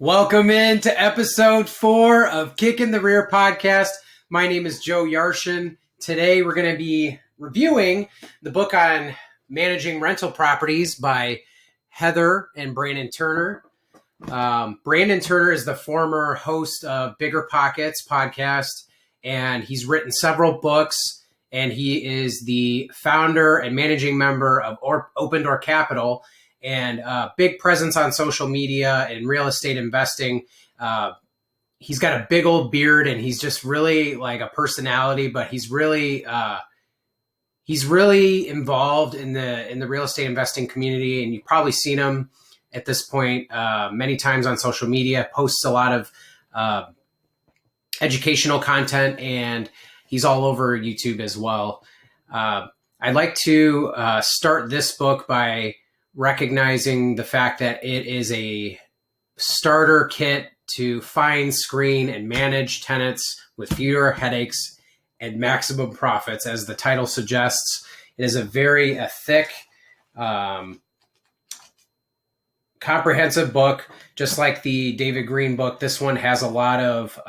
Welcome into episode 4 of Kicking the Rear podcast. My name is Joe Yarshin. Today we're going to be reviewing the book on managing rental properties by Heather and Brandon Turner. Brandon Turner is the former host of BiggerPockets Podcast, and he's written several books, and he is the founder and managing member of Open Door Capital, and big presence on social media and real estate investing. He's got a big old beard, and he's just really like a personality, but he's really involved in the real estate investing community. And you've probably seen him at this point many times on social media, posts a lot of educational content, and he's all over YouTube as well. I'd like to start this book by recognizing the fact that it is a starter kit to find, screen, and manage tenants with fewer headaches and maximum profits. As the title suggests, it is a very thick, comprehensive book, just like the David Green book. This one has a lot of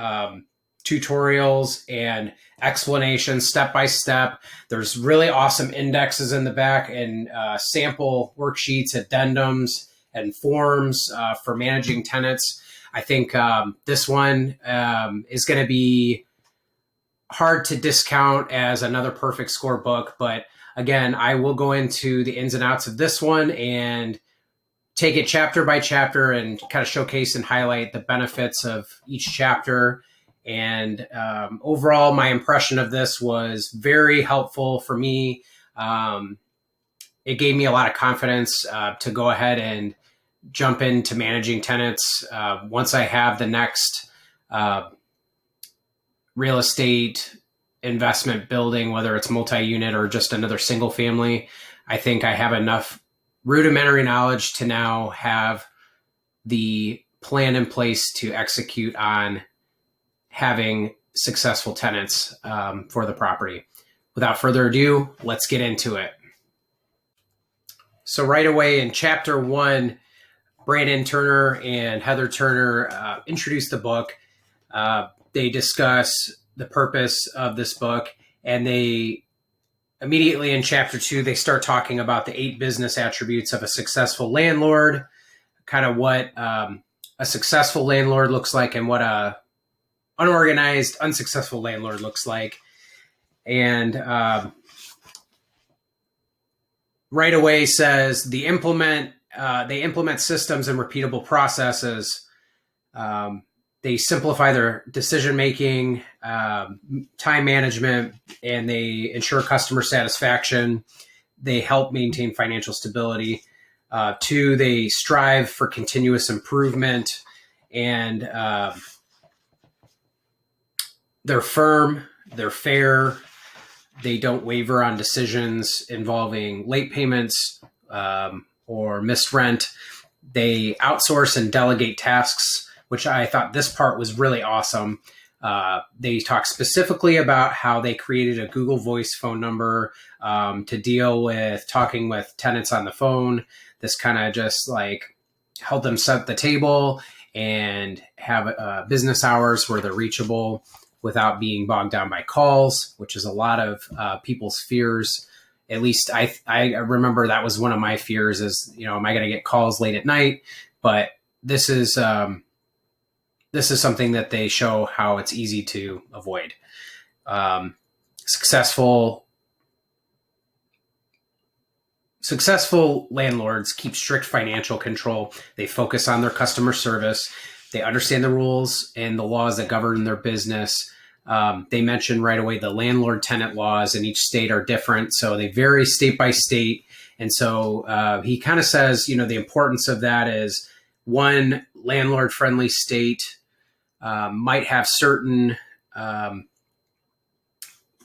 tutorials and explanations step by step. There's really awesome indexes in the back and sample worksheets, addendums, and forms for managing tenants. I think this one is going to be hard to discount as another perfect score book. But again, I will go into the ins and outs of this one and take it chapter by chapter and kind of showcase and highlight the benefits of each chapter. And overall, my impression of this was very helpful for me. It gave me a lot of confidence to go ahead and jump into managing tenants. Once I have the next real estate investment building, whether it's multi-unit or just another single family, I think I have enough rudimentary knowledge to now have the plan in place to execute on having successful tenants for the property. Without further ado, let's get into it. So right away in chapter 1, Brandon Turner and Heather Turner introduce the book. They discuss the purpose of this book, and they immediately in chapter 2, they start talking about the 8 business attributes of a successful landlord, kind of what a successful landlord looks like and what a unorganized, unsuccessful landlord looks like. And right away says they implement systems and repeatable processes. They simplify their decision-making, time management, and they ensure customer satisfaction. They help maintain financial stability. 2, they strive for continuous improvement, and they're firm, they're fair, they don't waver on decisions involving late payments or missed rent. They outsource and delegate tasks, which I thought this part was really awesome. They talk specifically about how they created a Google Voice phone number to deal with talking with tenants on the phone. This kind of just like helped them set the table and have business hours where they're reachable without being bogged down by calls, which is a lot of people's fears. At least I remember that was one of my fears is, am I going to get calls late at night? But this is something that they show how it's easy to avoid. Successful landlords keep strict financial control. They focus on their customer service. They understand the rules and the laws that govern their business. They mention right away the landlord-tenant laws in each state are different, so they vary state by state. And so he kind of says, the importance of that is one landlord-friendly state might have certain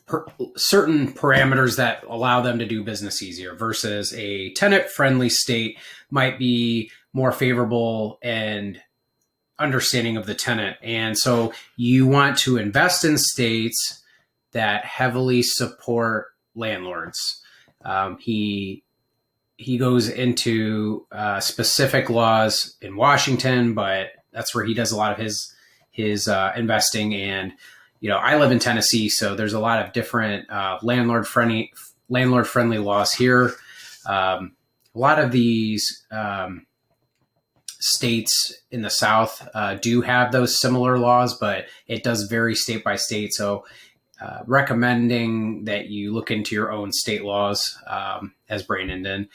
parameters that allow them to do business easier versus a tenant-friendly state might be more favorable and understanding of the tenant. And so you want to invest in states that heavily support landlords. He goes into specific laws in Washington, but that's where he does a lot of his investing. And I live in Tennessee, so there's a lot of different landlord friendly laws here. A lot of these states in the South do have those similar laws, but it does vary state by state. So recommending that you look into your own state laws, as Brandon did.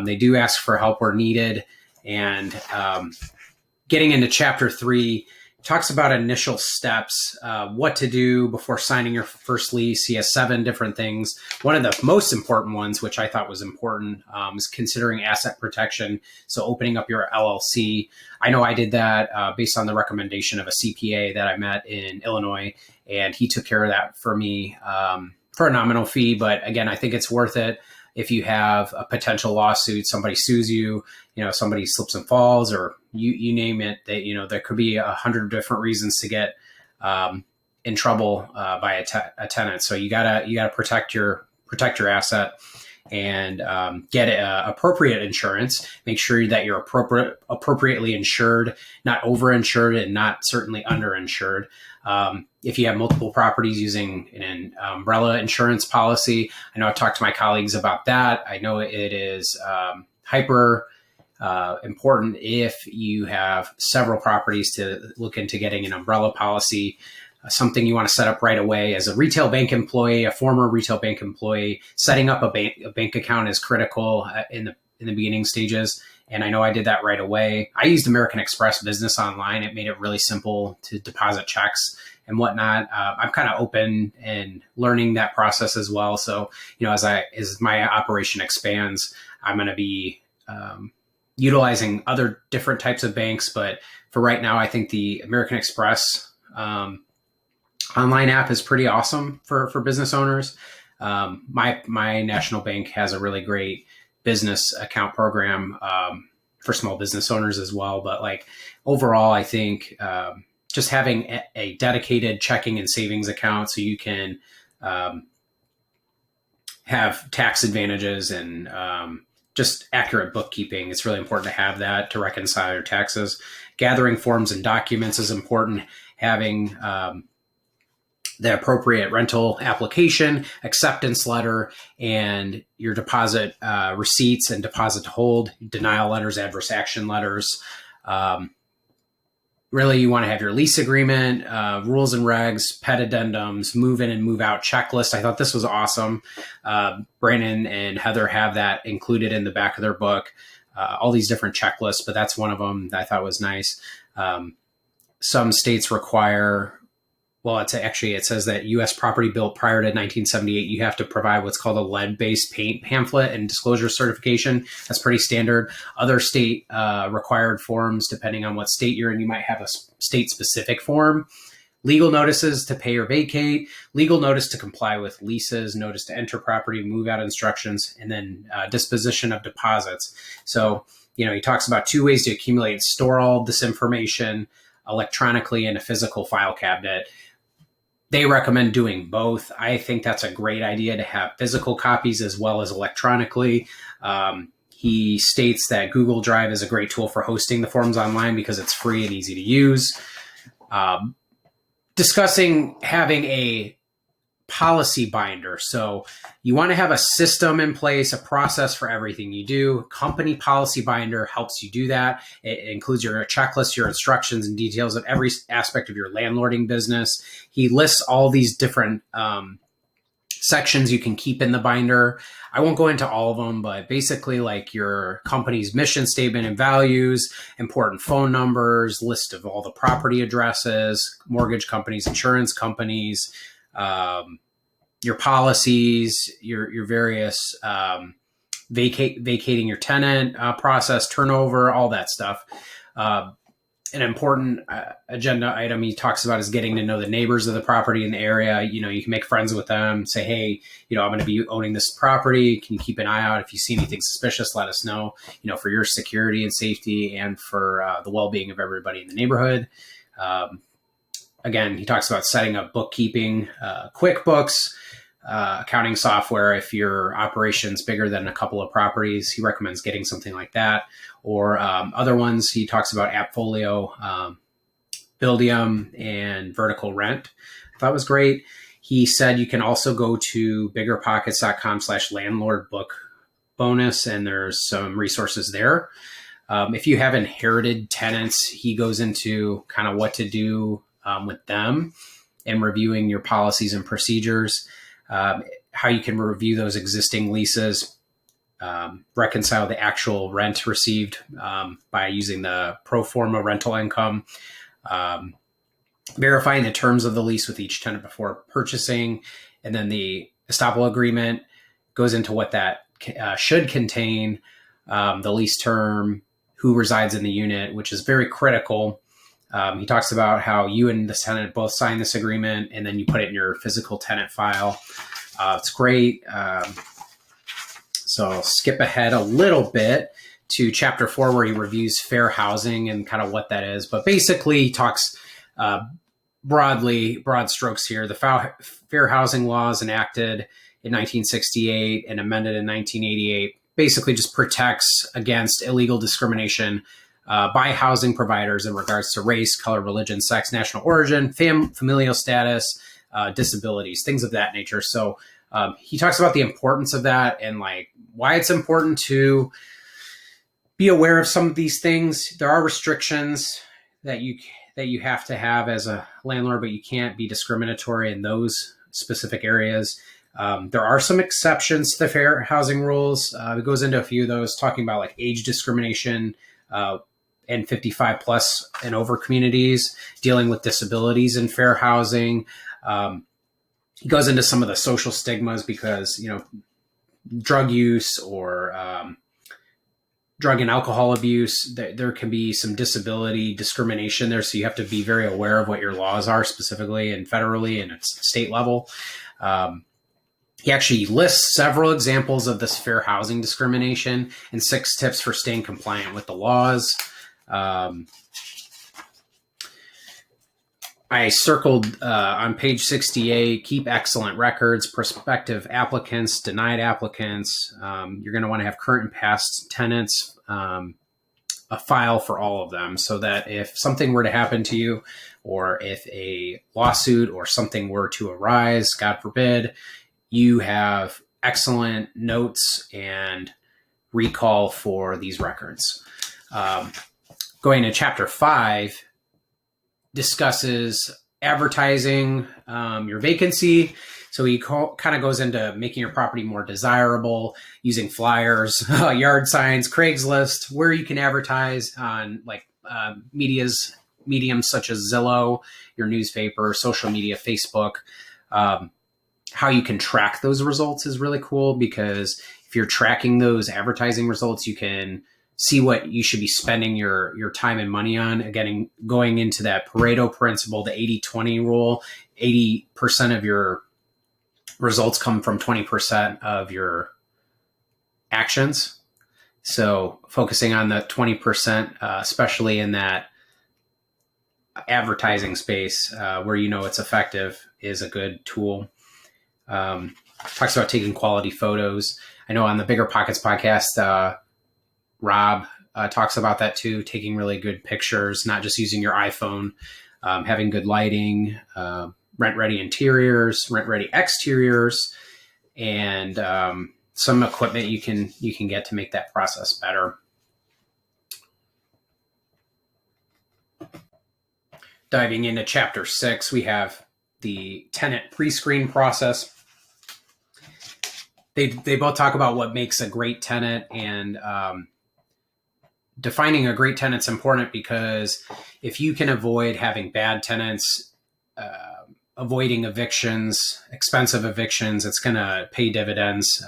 They do ask for help where needed. And getting into Chapter 3 talks about initial steps, what to do before signing your first lease. He has 7 different things. One of the most important ones, which I thought was important, is considering asset protection. So opening up your LLC. I know I did that based on the recommendation of a CPA that I met in Illinois, and he took care of that for me for a nominal fee. But again, I think it's worth it. If you have a potential lawsuit, somebody sues you, somebody slips and falls, or you name it, that, there could be 100 different reasons to get in trouble by a tenant. So you gotta protect your asset and get appropriate insurance. Make sure that you're appropriately insured, not overinsured, and not certainly underinsured. If you have multiple properties, using an umbrella insurance policy. I know I've talked to my colleagues about that. I know it is hyper important if you have several properties to look into getting an umbrella policy. Something you want to set up right away as a retail bank employee, a former retail bank employee. Setting up a bank account is critical in the beginning stages. And I know I did that right away. I used American Express Business Online. It made it really simple to deposit checks and whatnot. I'm kind of open and learning that process as well. So, as my operation expands, I'm going to be utilizing other different types of banks. But for right now, I think the American Express online app is pretty awesome for business owners. My national bank has a really great business account program for small business owners as well. But overall, I think just having a dedicated checking and savings account so you can have tax advantages and just accurate bookkeeping. It's really important to have that to reconcile your taxes. Gathering forms and documents is important. Having the appropriate rental application, acceptance letter, and your deposit receipts and deposit to hold, denial letters, adverse action letters. Really, you want to have your lease agreement, rules and regs, pet addendums, move in and move out checklist. I thought this was awesome. Brandon and Heather have that included in the back of their book, all these different checklists, but that's one of them that I thought was nice. Some states require, it says that U.S. property built prior to 1978, you have to provide what's called a lead-based paint pamphlet and disclosure certification. That's pretty standard. Other state required forms, depending on what state you're in, you might have a state-specific form. Legal notices to pay or vacate, legal notice to comply with leases, notice to enter property, move-out instructions, and then disposition of deposits. So, he talks about 2 ways to accumulate and store all this information electronically in a physical file cabinet. They recommend doing both. I think that's a great idea to have physical copies as well as electronically. He states that Google Drive is a great tool for hosting the forms online because it's free and easy to use. Discussing having a policy binder. So you want to have a system in place, a process for everything you do. Company policy binder helps you do that. It includes your checklist, your instructions, and details of every aspect of your landlording business. He lists all these different sections you can keep in the binder. I won't go into all of them, but basically your company's mission statement and values, important phone numbers, list of all the property addresses, mortgage companies, insurance companies, your policies, your various vacating your tenant process, turnover, all that stuff. An important agenda item he talks about is getting to know the neighbors of the property in the area. You can make friends with them, say, hey, I'm going to be owning this property. Can you keep an eye out? If you see anything suspicious, let us know, for your security and safety and for the well-being of everybody in the neighborhood. Again, he talks about setting up bookkeeping, QuickBooks, accounting software. If your operation's bigger than a couple of properties, he recommends getting something like that. Or other ones, he talks about Appfolio. Buildium and Vertical Rent. I thought was great. He said you can also go to biggerpockets.com/landlord book bonus, and there's some resources there. If you have inherited tenants, he goes into kind of what to do with them and reviewing your policies and procedures, how you can review those existing leases, reconcile the actual rent received by using the pro forma rental income, verifying the terms of the lease with each tenant before purchasing. And then the estoppel agreement goes into what that should contain, the lease term, who resides in the unit, which is very critical. He talks about how you and the tenant both sign this agreement, and then you put it in your physical tenant file. It's great. So I'll skip ahead a little bit to chapter 4, where he reviews fair housing and kind of what that is. But basically, he talks broad strokes here. The fair housing laws enacted in 1968 and amended in 1988 basically just protects against illegal discrimination by housing providers in regards to race, color, religion, sex, national origin, familial status, disabilities, things of that nature. So he talks about the importance of that and like why it's important to be aware of some of these things. There are restrictions that you have to have as a landlord, but you can't be discriminatory in those specific areas. There are some exceptions to the fair housing rules. It goes into a few of those, talking about like age discrimination and 55 plus and over communities, dealing with disabilities in fair housing. He goes into some of the social stigmas because, drug use or drug and alcohol abuse, there can be some disability discrimination there. So you have to be very aware of what your laws are specifically and federally and at state level. He actually lists several examples of this fair housing discrimination and 6 tips for staying compliant with the laws. I circled on page 68, keep excellent records, prospective applicants, denied applicants. You're going to want to have current and past tenants, a file for all of them so that if something were to happen to you or if a lawsuit or something were to arise, God forbid, you have excellent notes and recall for these records. Going to chapter 5 discusses advertising your vacancy. So he kind of goes into making your property more desirable, using flyers, yard signs, Craigslist, where you can advertise on like mediums such as Zillow, your newspaper, social media, Facebook. How you can track those results is really cool because if you're tracking those advertising results, you can see what you should be spending your time and money on. Again, going into that Pareto principle, the 80-20 rule, 80% of your results come from 20% of your actions. So focusing on the 20%, especially in that advertising space where it's effective, is a good tool. Talks about taking quality photos. I know on the BiggerPockets podcast, Rob talks about that too, taking really good pictures, not just using your iPhone, having good lighting, rent-ready interiors, rent-ready exteriors, and some equipment you can get to make that process better. Diving into chapter 6, we have the tenant pre-screen process. They both talk about what makes a great tenant, and defining a great tenant's important because if you can avoid having bad tenants, avoiding evictions, expensive evictions, it's going to pay dividends.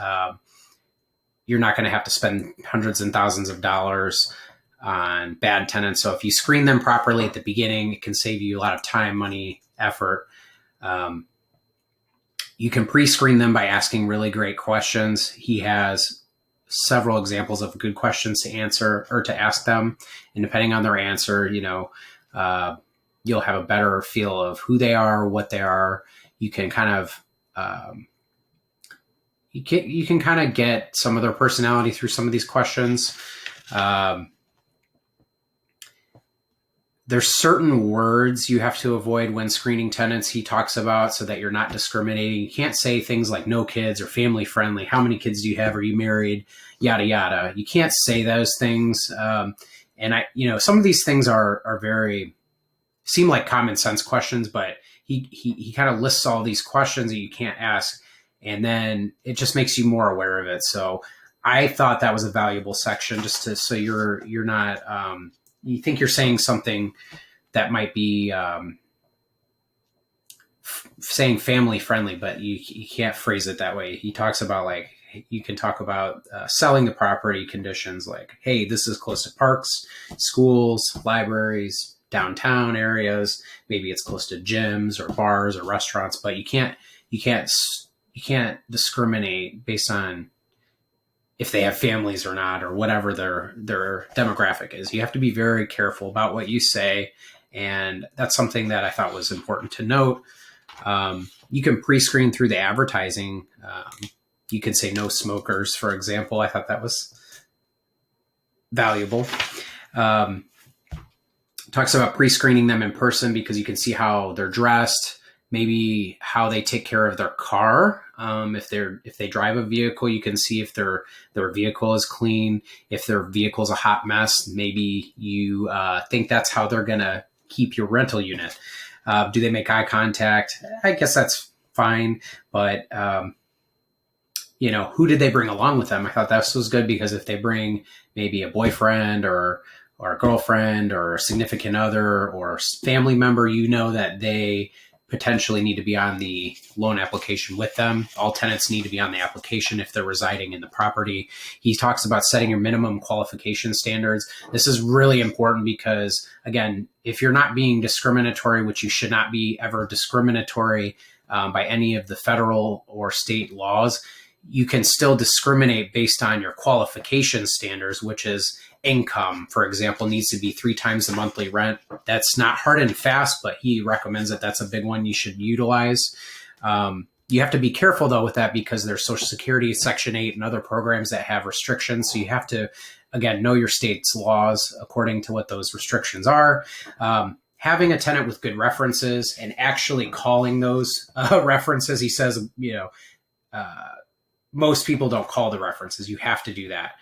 You're not going to have to spend hundreds and thousands of dollars on bad tenants. So if you screen them properly at the beginning, it can save you a lot of time, money, effort. You can pre-screen them by asking really great questions. He has several examples of good questions to answer or to ask them. And depending on their answer, you'll have a better feel of who they are, what they are. You can kind of, you can kind of get some of their personality through some of these questions. there's certain words you have to avoid when screening tenants. He talks about so that you're not discriminating. You can't say things like no kids or family friendly. How many kids do you have? Are you married? Yada, yada. You can't say those things. And some of these things are very, seem like common sense questions, but he kind of lists all these questions that you can't ask. And then it just makes you more aware of it. So I thought that was a valuable section so you're not, you think you're saying something that might be saying family friendly, but you can't phrase it that way. He talks about you can talk about selling the property conditions like, hey, this is close to parks, schools, libraries, downtown areas. Maybe it's close to gyms or bars or restaurants, but you can't discriminate based on if they have families or not, or whatever their demographic is. You have to be very careful about what you say. And that's something that I thought was important to note. You can pre-screen through the advertising. You could say no smokers, for example. I thought that was valuable. Talks about pre-screening them in person because you can see how they're dressed, maybe how they take care of their car. If they drive a vehicle, you can see if their vehicle is clean. If their vehicle's a hot mess, maybe you think that's how they're going to keep your rental unit. Do they make eye contact? I guess that's fine. But, who did they bring along with them? I thought that was good because if they bring maybe a boyfriend or a girlfriend or a significant other or family member, that they potentially need to be on the loan application with them. All tenants need to be on the application if they're residing in the property. He talks about setting your minimum qualification standards. This is really important because, again, if you're not being discriminatory, which you should not be ever discriminatory by any of the federal or state laws, you can still discriminate based on your qualification standards, which is income, for example, needs to be 3 times the monthly rent. That's not hard and fast, but he recommends that that's a big one you should utilize. You have to be careful, though, with that because there's Social Security, Section 8, and other programs that have restrictions. So you have to, again, know your state's laws according to what those restrictions are. Having a tenant with good references and actually calling those references, he says, most people don't call the references. You have to do that.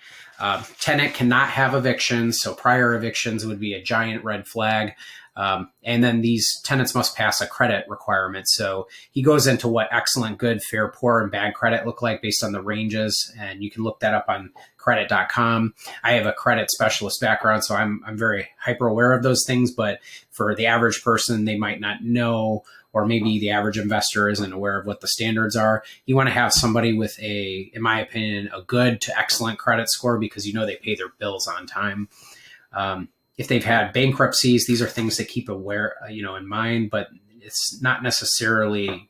Tenant cannot have evictions, so prior evictions would be a giant red flag. And then these tenants must pass a credit requirement. So he goes into what excellent, good, fair, poor, and bad credit look like based on the ranges. And you can look that up on credit.com. I have a credit specialist background, so I'm very hyper aware of those things. But for the average person, they might not know, or maybe the average investor isn't aware of what the standards are. You want to have somebody with in my opinion, a good to excellent credit score because they pay their bills on time. If they've had bankruptcies, these are things to keep in mind, but it's not necessarily,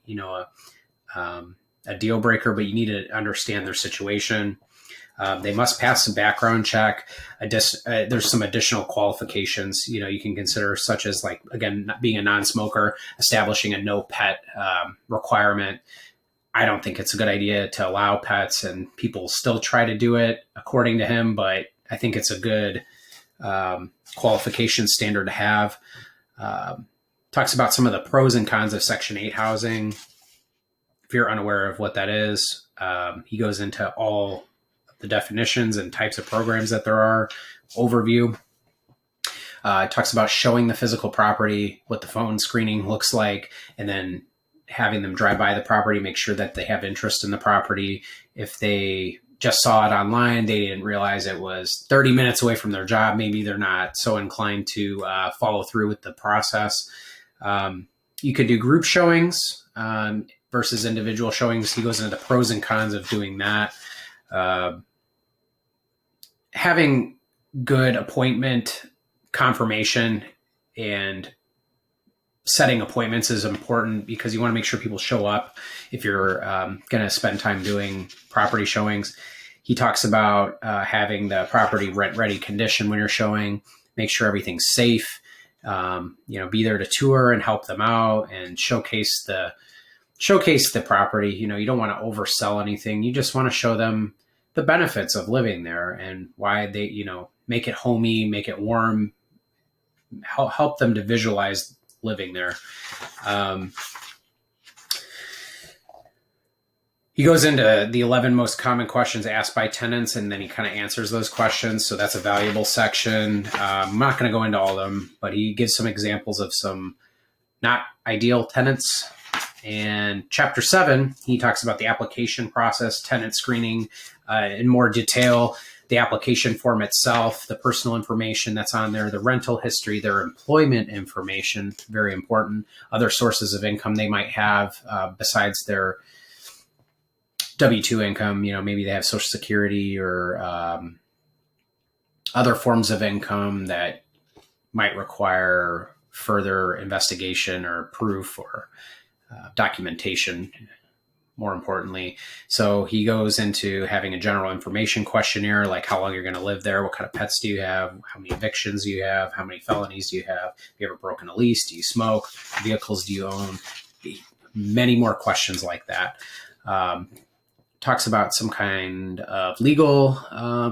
a deal breaker, but you need to understand their situation. They must pass a background check. There's some additional qualifications, you can consider, such as being a non-smoker, establishing a no pet requirement. I don't think it's a good idea to allow pets, and people still try to do it according to him, but I think it's a good qualification standard to have. Talks about some of the pros and cons of Section 8 housing. If you're unaware of what that is, he goes into all the definitions and types of programs that there are, overview. It talks about showing the physical property, what the phone screening looks like, and then having them drive by the property, make sure that they have interest in the property. If they just saw it online, they didn't realize it was 30 minutes away from their job, maybe they're not so inclined to follow through with the process. You could do group showings versus individual showings. He goes into the pros and cons of doing that. Having good appointment confirmation and setting appointments is important because you want to make sure people show up if you're going to spend time doing property showings. He talks about having the property rent ready condition when you're showing, make sure everything's safe, be there to tour and help them out and showcase the property. You don't want to oversell anything. You just want to show them the benefits of living there and why they, make it homey, make it warm, help them to visualize living there. He goes into the 11 most common questions asked by tenants, and then he kind of answers those questions. So that's a valuable section. I'm not going to go into all of them, but he gives some examples of some not ideal tenants. And chapter 7, he talks about the application process, tenant screening in more detail, the application form itself, the personal information that's on there, the rental history, their employment information, very important, other sources of income they might have besides their W-2 income. Maybe they have Social Security or other forms of income that might require further investigation or proof or documentation, more importantly. So he goes into having a general information questionnaire, like how long you're going to live there, what kind of pets do you have, how many evictions do you have, how many felonies do you have, have you ever broken a lease, do you smoke, vehicles do you own, many more questions like that. Talks about some kind of legal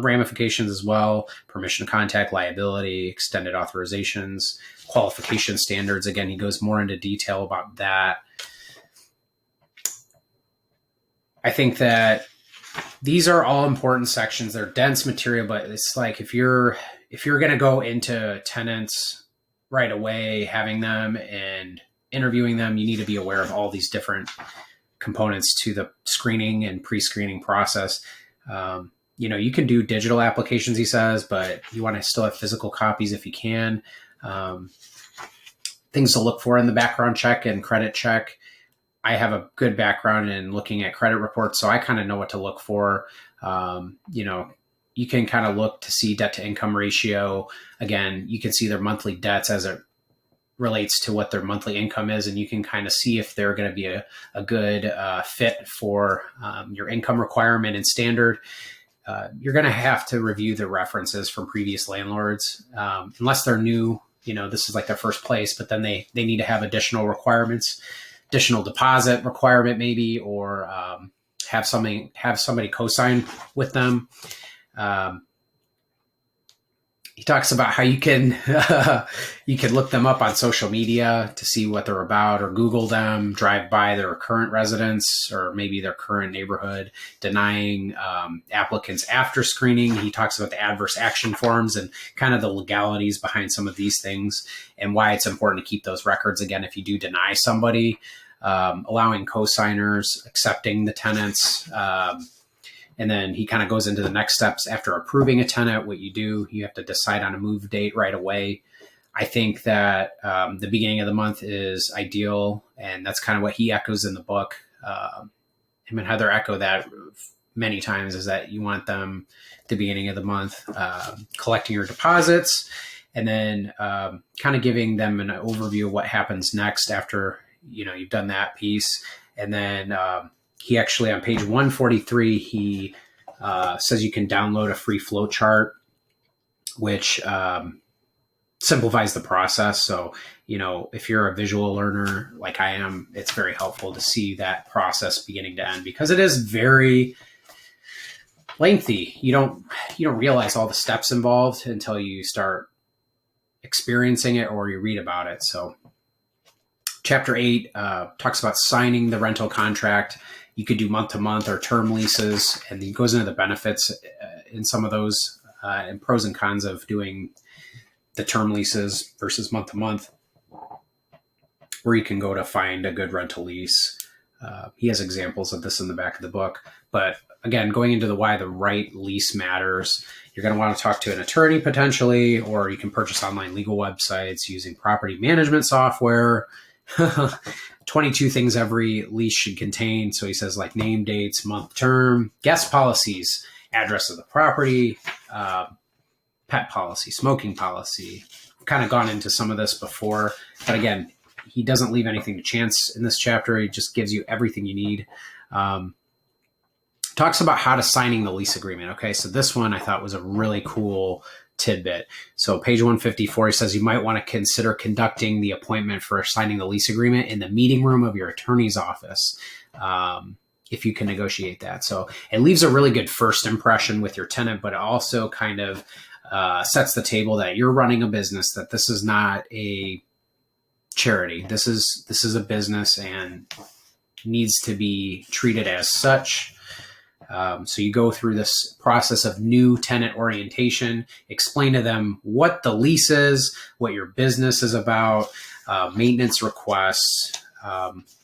ramifications as well, permission to contact, liability, extended authorizations, qualification standards. Again, he goes more into detail about that. I think that these are all important sections. They're dense material, but it's like if you're going to go into tenants right away, having them and interviewing them, you need to be aware of all these different components to the screening and pre-screening process. You can do digital applications, he says, but you want to still have physical copies if you can. Things to look for in the background check and credit check. I have a good background in looking at credit reports, so I kind of know what to look for. You can kind of look to see debt to income ratio. Again, you can see their monthly debts as it relates to what their monthly income is, and you can kind of see if they're going to be a good fit for your income requirement and standard. You're going to have to review the references from previous landlords, unless they're new. This is like their first place, but then they need to have additional requirements, additional deposit requirement maybe, or have somebody co-sign with them. He talks about how you can look them up on social media to see what they're about, or Google them, drive by their current residence or maybe their current neighborhood, denying applicants after screening. He talks about the adverse action forms and kind of the legalities behind some of these things and why it's important to keep those records. Again, if you do deny somebody, allowing co-signers, accepting the tenants, and then he kind of goes into the next steps after approving a tenant. What you do, you have to decide on a move date right away. I think that the beginning of the month is ideal, and that's kind of what he echoes in the book. Him and Heather echo that many times, is that you want them at the beginning of the month, collecting your deposits, and then kind of giving them an overview of what happens next after you've done that piece. And then he actually, on page 143, he says you can download a free flow chart, which simplifies the process. So, if you're a visual learner like I am, it's very helpful to see that process beginning to end, because it is very lengthy. You don't realize all the steps involved until you start experiencing it or you read about it. So chapter 8 talks about signing the rental contract. You could do month-to-month or term leases, and he goes into the benefits in some of those and pros and cons of doing the term leases versus month-to-month, where you can go to find a good rental lease. He has examples of this in the back of the book. But again, going into why the right lease matters, you're going to want to talk to an attorney potentially, or you can purchase online legal websites using property management software. 22 things every lease should contain. So he says, like, name, dates, month, term, guest policies, address of the property, pet policy, smoking policy. I've kind of gone into some of this before, but again, he doesn't leave anything to chance in this chapter. He just gives you everything you need. Talks about how to signing the lease agreement. Okay, so this one I thought was a really cool tidbit. So page 154, he says you might want to consider conducting the appointment for signing the lease agreement in the meeting room of your attorney's office, if you can negotiate that. So it leaves a really good first impression with your tenant, but it also kind of sets the table that you're running a business, that this is not a charity. This is a business and needs to be treated as such. So you go through this process of new tenant orientation, explain to them what the lease is, what your business is about, maintenance requests,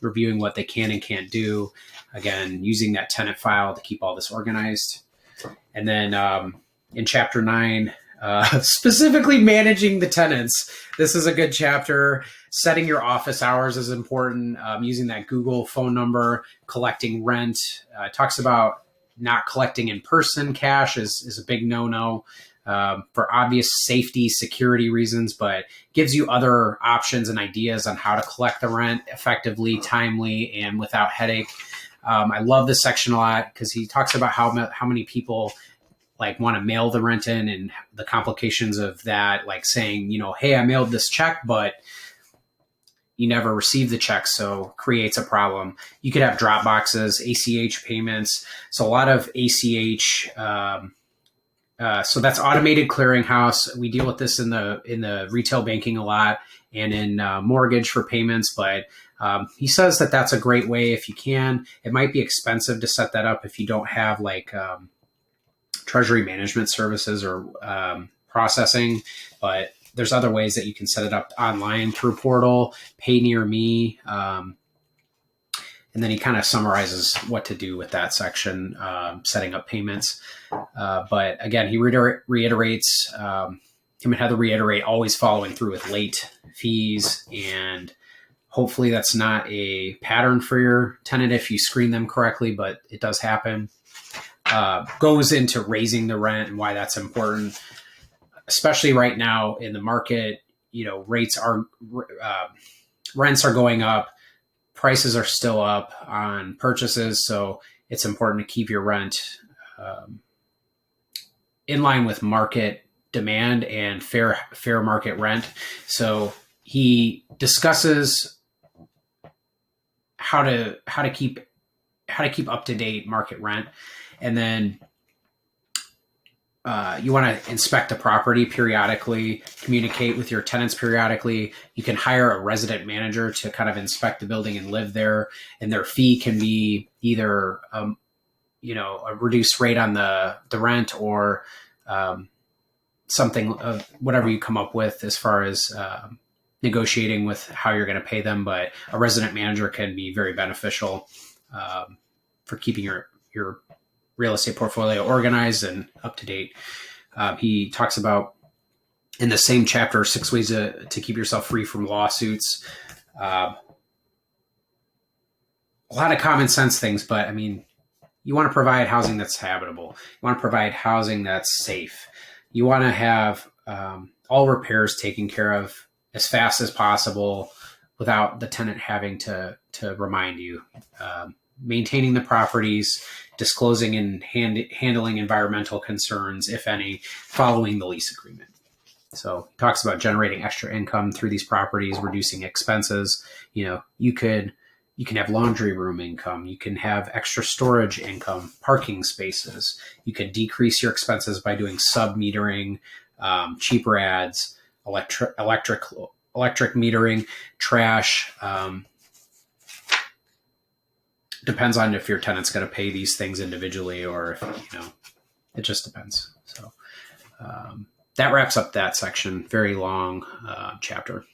reviewing what they can and can't do. Again, using that tenant file to keep all this organized. And then in chapter 9, specifically managing the tenants. This is a good chapter. Setting your office hours is important. Using that Google phone number, collecting rent. Talks about not collecting in person. Cash is a big no-no for obvious safety, security reasons, but gives you other options and ideas on how to collect the rent effectively, timely, and without headache. I love this section a lot because he talks about how many people like want to mail the rent in and the complications of that, like saying, hey, I mailed this check, but you never received the check, so creates a problem. You could have drop boxes, ACH payments. So a lot of ACH, so that's automated clearinghouse. We deal with this in the retail banking a lot and in mortgage for payments, but he says that that's a great way if you can. It might be expensive to set that up if you don't have like treasury management services or processing, but there's other ways that you can set it up online through portal, Pay Near Me. And then he kind of summarizes what to do with that section, setting up payments. But again, he reiterates, him and Heather reiterate always following through with late fees. And hopefully that's not a pattern for your tenant if you screen them correctly, but it does happen. Goes into raising the rent and why that's important, especially right now in the market. Rents are going up, prices are still up on purchases, so it's important to keep your rent in line with market demand and fair market rent. So he discusses how to keep up to date market rent. And then you want to inspect the property periodically, communicate with your tenants periodically. You can hire a resident manager to kind of inspect the building and live there. And their fee can be either, a reduced rate on the rent or something of whatever you come up with as far as negotiating with how you're going to pay them. But a resident manager can be very beneficial for keeping your real estate portfolio organized and up to date. He talks about in the same chapter, 6 ways to keep yourself free from lawsuits. A lot of common sense things, but I mean, you want to provide housing that's habitable. You want to provide housing that's safe. You want to have all repairs taken care of as fast as possible without the tenant having to remind you. Maintaining the properties, disclosing and handling environmental concerns, if any, following the lease agreement. So he talks about generating extra income through these properties, reducing expenses. You can have laundry room income. You can have extra storage income, parking spaces. You can decrease your expenses by doing sub-metering, cheaper ads, electric metering, trash. Depends on if your tenant's going to pay these things individually or if, it just depends. So that wraps up that section. Very long chapter.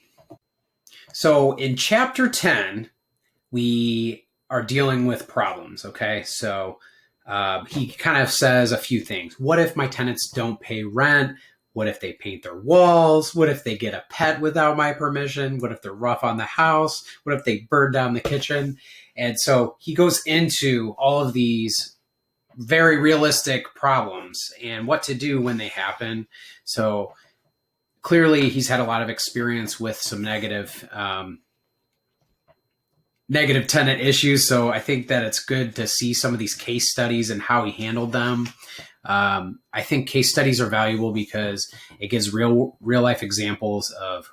So in chapter 10, we are dealing with problems. Okay. So he kind of says a few things. What if my tenants don't pay rent? What if they paint their walls? What if they get a pet without my permission? What if they're rough on the house? What if they burn down the kitchen? And so he goes into all of these very realistic problems and what to do when they happen. So clearly he's had a lot of experience with some negative tenant issues. So I think that it's good to see some of these case studies and how he handled them. I think case studies are valuable because it gives real life examples of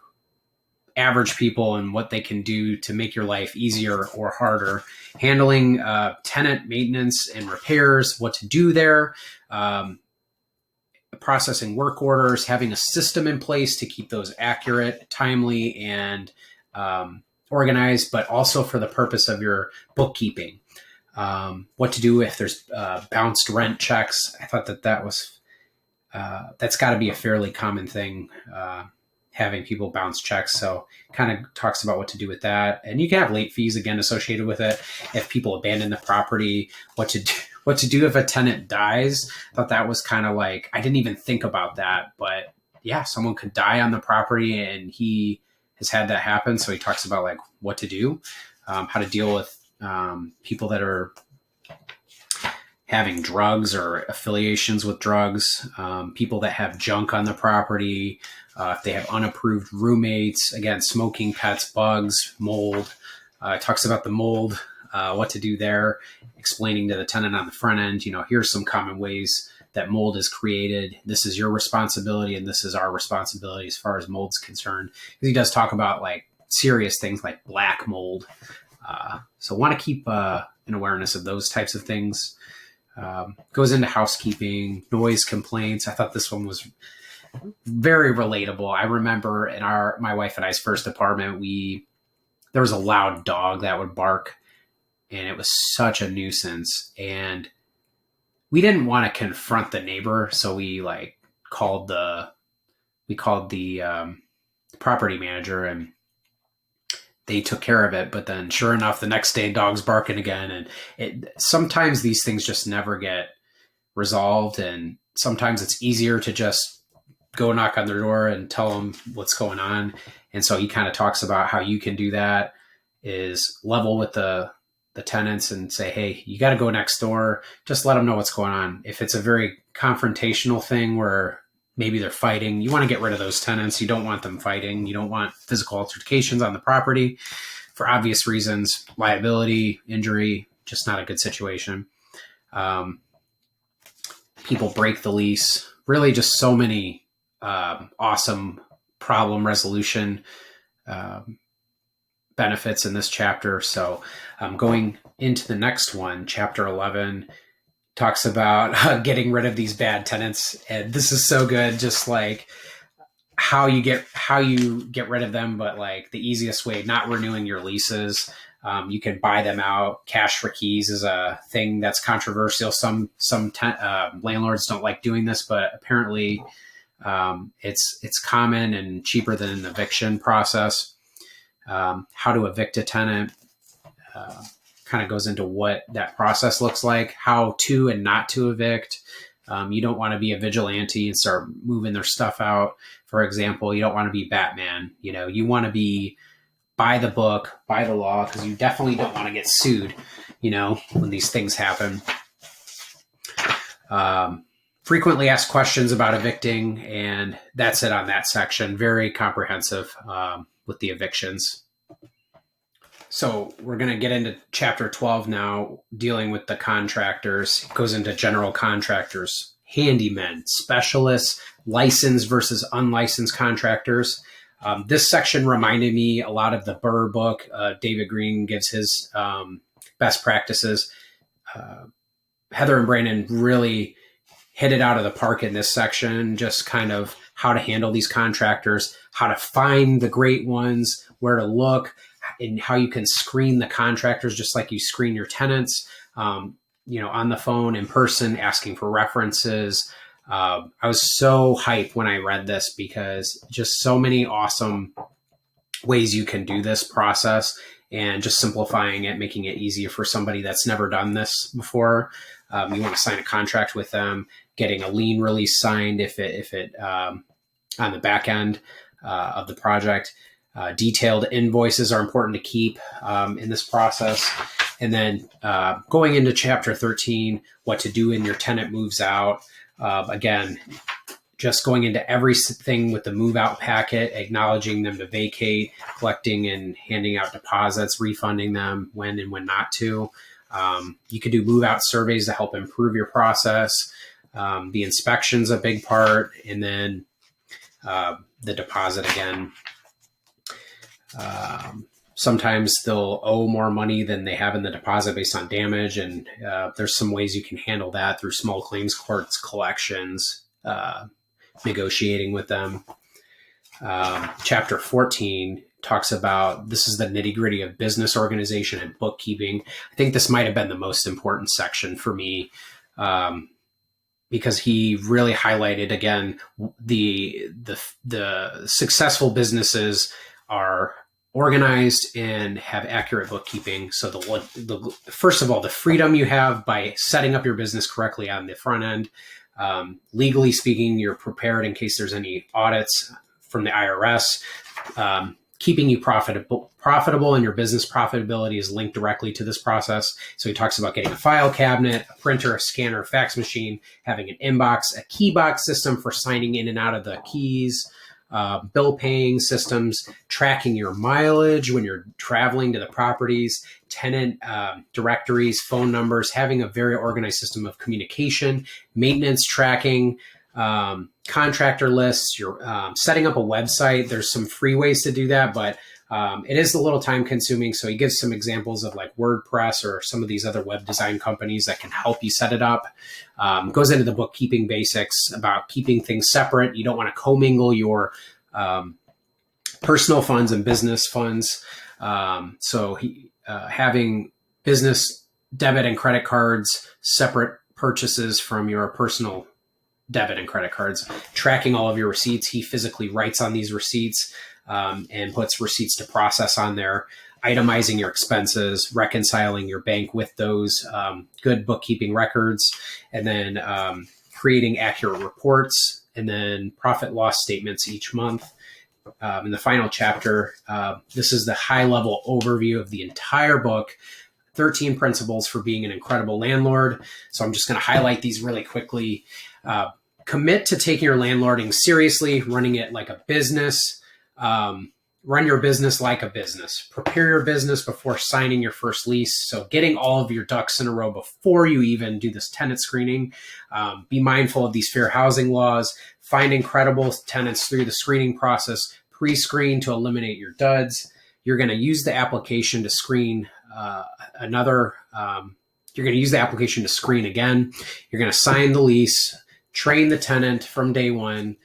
average people and what they can do to make your life easier or harder. Handling tenant maintenance and repairs, what to do there. processing work orders, having a system in place to keep those accurate, timely, and organized, but also for the purpose of your bookkeeping. What to do if there's bounced rent checks. I thought that was that's got to be a fairly common thing, having people bounce checks. So kind of talks about what to do with that. And you can have late fees again associated with it. If people abandon the property, what to do if a tenant dies. I thought that was kind of like, I didn't even think about that, but yeah, someone could die on the property, and he has had that happen. So he talks about like what to do, how to deal with people that are having drugs or affiliations with drugs, people that have junk on the property, if they have unapproved roommates, again, smoking, pets, bugs, mold. It talks about the mold, what to do there, explaining to the tenant on the front end, here's some common ways that mold is created. This is your responsibility, and this is our responsibility as far as mold's concerned. Because he does talk about like serious things like black mold. So want to keep an awareness of those types of things. Goes into housekeeping, noise complaints. I thought this one was very relatable. I remember in my wife and I's first apartment, there was a loud dog that would bark, and it was such a nuisance. And we didn't want to confront the neighbor, so we called the property manager, and they took care of it. But then sure enough, the next day, dog's barking again. And sometimes these things just never get resolved. And sometimes it's easier to just go knock on their door and tell them what's going on. And so he kind of talks about how you can do that, is level with the tenants and say, hey, you got to go next door. Just let them know what's going on. If it's a very confrontational thing where maybe they're fighting, you want to get rid of those tenants. You don't want them fighting. You don't want physical altercations on the property for obvious reasons, liability, injury, just not a good situation. People break the lease, really just so many awesome problem resolution benefits in this chapter. So going into the next one, chapter 11, talks about getting rid of these bad tenants. And this is so good. Just like how you get rid of them, but like the easiest way, not renewing your leases. You can buy them out. Cash for keys is a thing that's controversial. Some landlords don't like doing this, but apparently it's common and cheaper than an eviction process. How to evict a tenant, kind of goes into what that process looks like, how to and not to evict. You don't want to be a vigilante and start moving their stuff out. For example, you don't want to be Batman. You want to be by the book, by the law, because you definitely don't want to get sued, when these things happen. Frequently asked questions about evicting, and that's it on that section. Very comprehensive with the evictions. So we're going to get into chapter 12 now, dealing with the contractors. It goes into general contractors, handymen, specialists, licensed versus unlicensed contractors. This section reminded me a lot of the Burr book. David Green gives his best practices. Heather and Brandon really hit it out of the park in this section, just kind of how to handle these contractors, how to find the great ones, where to look, and how you can screen the contractors just like you screen your tenants, on the phone, in person, asking for references. I was so hyped when I read this because just so many awesome ways you can do this process, and just simplifying it, making it easier for somebody that's never done this before. You want to sign a contract with them, getting a lien release signed if it on the back end of the project. Detailed invoices are important to keep in this process. And then going into chapter 13, what to do when your tenant moves out. Again, just going into everything with the move out packet, acknowledging them to vacate, collecting and handing out deposits, refunding them when and when not to. You could do move out surveys to help improve your process. The inspection's a big part. And then the deposit again. Sometimes they'll owe more money than they have in the deposit based on damage. And there's some ways you can handle that through small claims courts, collections, negotiating with them. Chapter 14 talks about, this is the nitty gritty of business organization and bookkeeping. I think this might have been the most important section for me, because he really highlighted, again, the successful businesses are organized and have accurate bookkeeping. So first of all, the freedom you have by setting up your business correctly on the front end. Legally speaking, you're prepared in case there's any audits from the IRS. Keeping you profitable, and your business profitability is linked directly to this process. So he talks about getting a file cabinet, a printer, a scanner, a fax machine, having an inbox, a key box system for signing in and out of the keys, bill paying systems, tracking your mileage when you're traveling to the properties, tenant directories, phone numbers, having a very organized system of communication, maintenance tracking, contractor lists, you're setting up a website. There's some free ways to do that, but it is a little time consuming. So he gives some examples of like WordPress or some of these other web design companies that can help you set it up. Goes into the bookkeeping basics about keeping things separate. You don't want to commingle your personal funds and business funds. So having business debit and credit cards, separate purchases from your personal debit and credit cards, tracking all of your receipts. He physically writes on these receipts and puts receipts to process on there, itemizing your expenses, reconciling your bank with those good bookkeeping records, and then creating accurate reports, and then profit loss statements each month. In the final chapter, this is the high level overview of the entire book. 13 principles for being an incredible landlord. So I'm just going to highlight these really quickly. Commit to taking your landlording seriously, running it like a business. Run your business like a business. Prepare your business before signing your first lease. So getting all of your ducks in a row before you even do this tenant screening. Be mindful of these fair housing laws. Find incredible tenants through the screening process. Pre-screen to eliminate your duds. You're going to use the application to screen you're going to use the application to screen again. You're going to sign the lease, train the tenant from day one,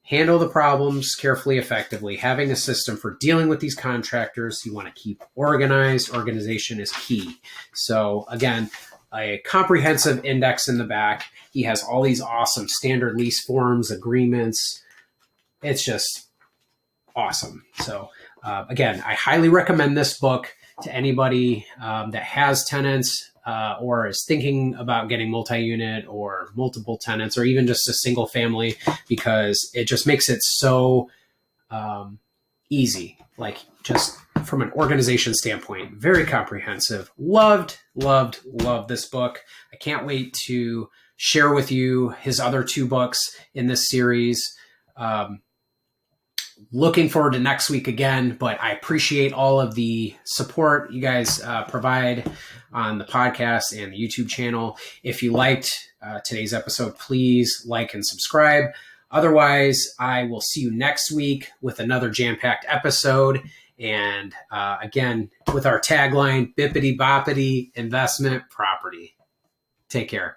handle the problems carefully, effectively, having a system for dealing with these contractors. You want to keep organized. Organization is key. So again, a comprehensive index in the back. He has all these awesome standard lease forms, agreements. It's just awesome. So again, I highly recommend this book to anybody that has tenants or is thinking about getting multi-unit or multiple tenants, or even just a single family, because it just makes it so easy. Like, just from an organization standpoint, very comprehensive. Loved this book. I can't wait to share with you his other 2 books in this series. Looking forward to next week again, but I appreciate all of the support you guys provide on the podcast and the YouTube channel. If you liked today's episode, please like and subscribe. Otherwise, I will see you next week with another jam-packed episode. And again, with our tagline, bippity boppity investment property. Take care.